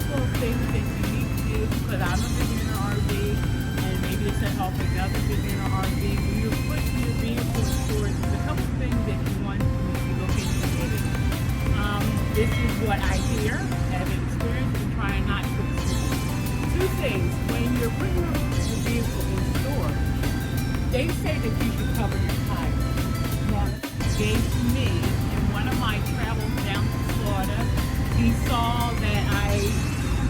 couple of things that you need to do, because I'm a beginner RV, and maybe it's a help another beginner RV. When you're putting your vehicle in storage, there's a couple of things that you want to look into getting. This is what I hear, have experience, and trying not to assume. Two things: when you're putting your vehicle in storage, they say that you should cover your tires. Now, gave to me in one of my travels down to Florida. He saw that I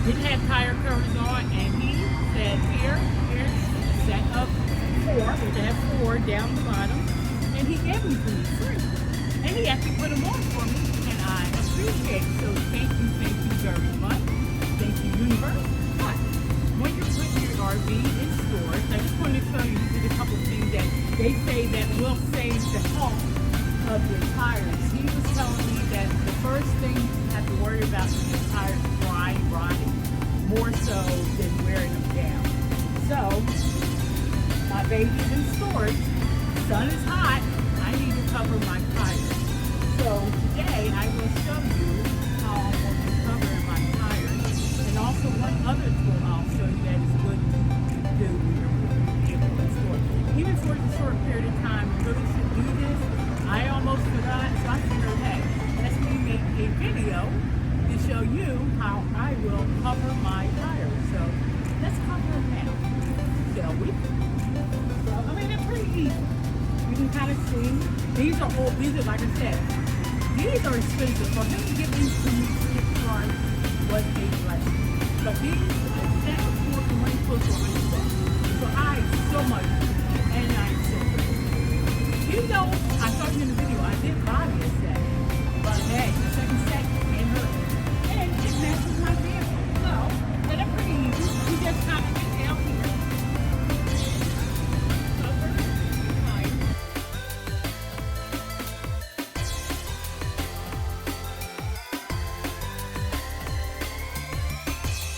didn't have tire covers on, and he said, here's a set of 4, which I have 4 down the bottom, and he gave them to me free. And he actually put them on for me, and I appreciate it. So thank you very much. Thank you, universe. But when you're putting your RV in storage, I just want to show you a couple of things that they say that will save the health of your tires. He was telling me that the first thing you have to worry about is your tires dry, rotting, more so than wearing them down. So, my baby's in storage, the sun is hot, I need to cover my tires. So today I will show you how I'm going to cover my tires, and also one other tool I'll show you that is good to do when you're putting your vehicle in storage. Even for a short period of time, you really should do this. I almost forgot, so I figured, hey, let me make a video to show you how I will cover my tires. So let's cover them now, shall we? So, I mean, they're pretty easy. You can kind of see. These are like I said, these are expensive. For him to give these to me free of charge was a blessing. But these are a set of 4 for money close to $100. So I so much, and I'm so grateful. You know, I told you in the video, I did buy me a set. But hey, the second set ain't hurt. And it matches my vehicle. So, they're pretty easy. You just kind of get down here. Cover the tire.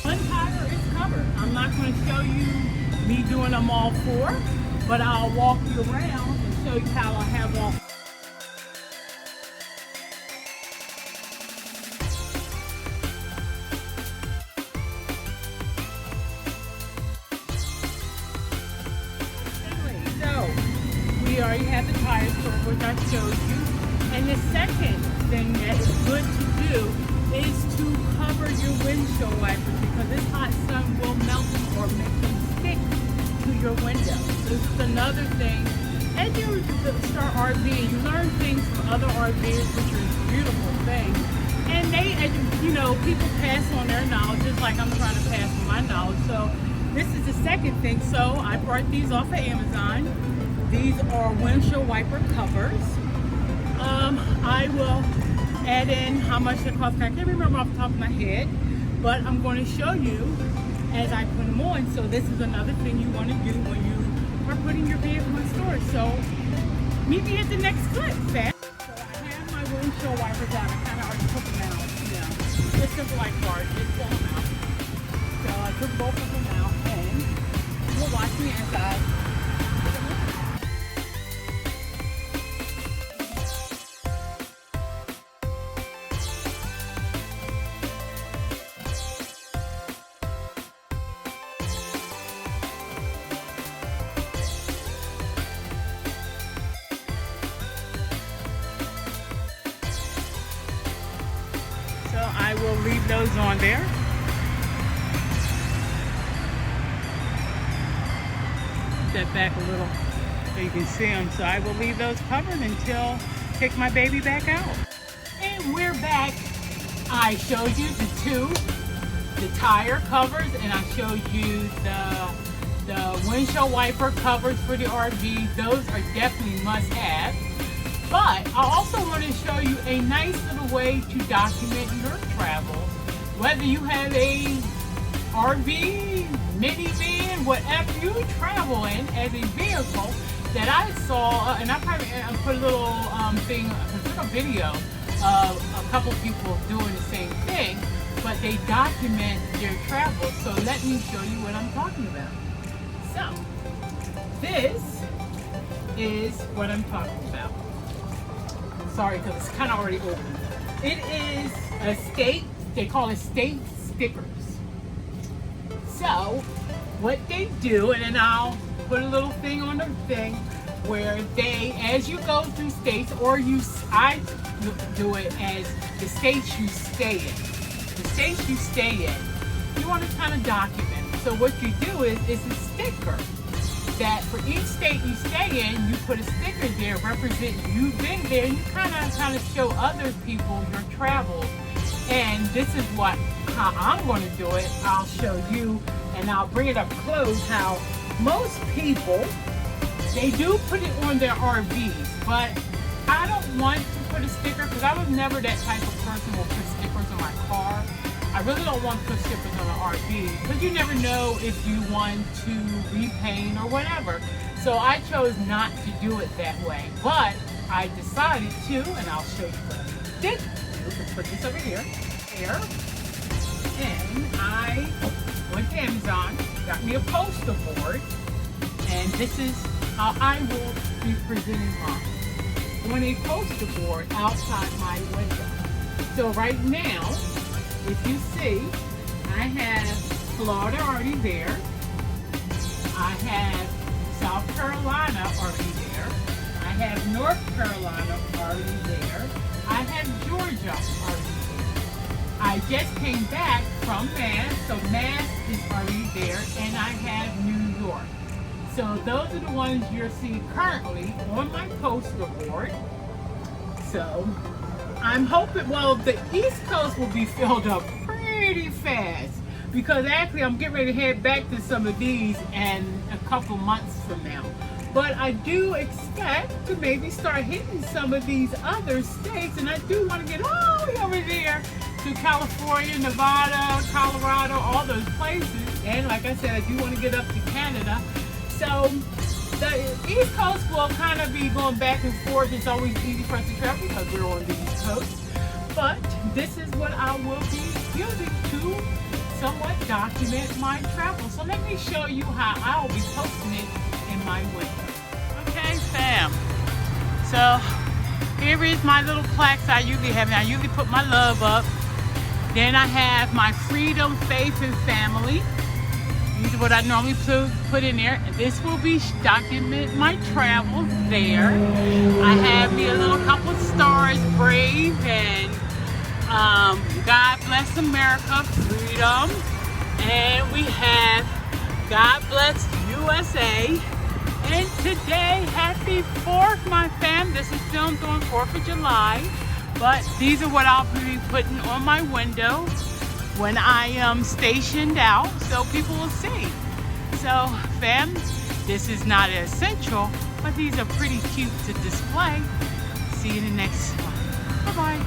One tire is covered. I'm not going to show you me doing them all 4, but I'll walk you around and show you how I have all. We already have the tires for which I showed you. And the second thing that is good to do is to cover your windshield wipers, because this hot sun will melt them or make them stick to your window. This is another thing. As you start RVing, you learn things from other RVers, which is a beautiful thing. And they, you know, people pass on their knowledge just like I'm trying to pass on my knowledge. So this is the second thing. So I brought these off of Amazon. These are windshield wiper covers. I will add in how much they cost. I can't remember off the top of my head, but I'm going to show you as I put them on. So this is another thing you want to do when you are putting your vehicle in storage. So meet me at the next clip, fam. So I have my windshield wipers out. I kind of already took them out. You know, just simple like cars, just pull them out. So I took both of them out, and you'll watch me as I. I will leave those on there. Step back a little so you can see them. So I will leave those covered until I take my baby back out. And we're back. I showed you the tire covers, and I showed you the windshield wiper covers for the RV. Those are definitely must-have. But I also want to show you a nice little way to document your travels. Whether you have a RV, minivan, whatever you travel in as a vehicle, that I saw, and I probably put a little a video of a couple people doing the same thing, but they document their travels. So let me show you what I'm talking about. So, this is what I'm talking about. Sorry, because it's kind of already open. It is a state, they call it state stickers. So what they do, and then I'll put a little thing on the thing where they, as you go through states, or I do it as the states you stay in. The states you stay in, you want to kind of document. So what you do is a sticker that for each state you stay in, you put a sticker there representing you've been there. And you kind of show other people your travels. And this is how I'm going to do it. I'll show you, and I'll bring it up close. How most people, they do put it on their RVs, but I don't want to put a sticker because I was never that type of person who will put stickers on my car. I really don't want to put stickers on an RV because you never know if you want to repaint or whatever. So I chose not to do it that way. But I decided to, and I'll show you what I did. Let's put this over here. And I went to Amazon, got me a poster board, and this is how I will be presenting mine. On a poster board outside my window. So right now, if you see, I have Florida already there. I have South Carolina already there. I have North Carolina already there. I have Georgia already there. I just came back from Mass, so Mass is already there, and I have New York. So those are the ones you're seeing currently on my poster board. So I'm hoping, well, the East Coast will be filled up pretty fast because actually I'm getting ready to head back to some of these in a couple months from now. But I do expect to maybe start hitting some of these other states, and I do want to get all the way over there to California, Nevada, Colorado, all those places. And like I said, I do want to get up to Canada. So the East Coast will kind of be going back and forth. It's always easy for us to travel because we're on the East Coast. But this is what I will be using to somewhat document my travel. So let me show you how I will be posting it in my window. Okay, fam. So here is my little plaques I usually have. I usually put my love up. Then I have my freedom, faith, and family. These are what I normally put in there. And this will be document my travels there. I have me a little couple stars, brave, and God bless America, freedom. And we have God bless USA. And today, happy 4th, my fam. This is filmed on 4th of July. But these are what I'll be putting on my window when I am stationed out, so people will see. So, fam, this is not essential, but these are pretty cute to display. See you in the next one. Bye-bye.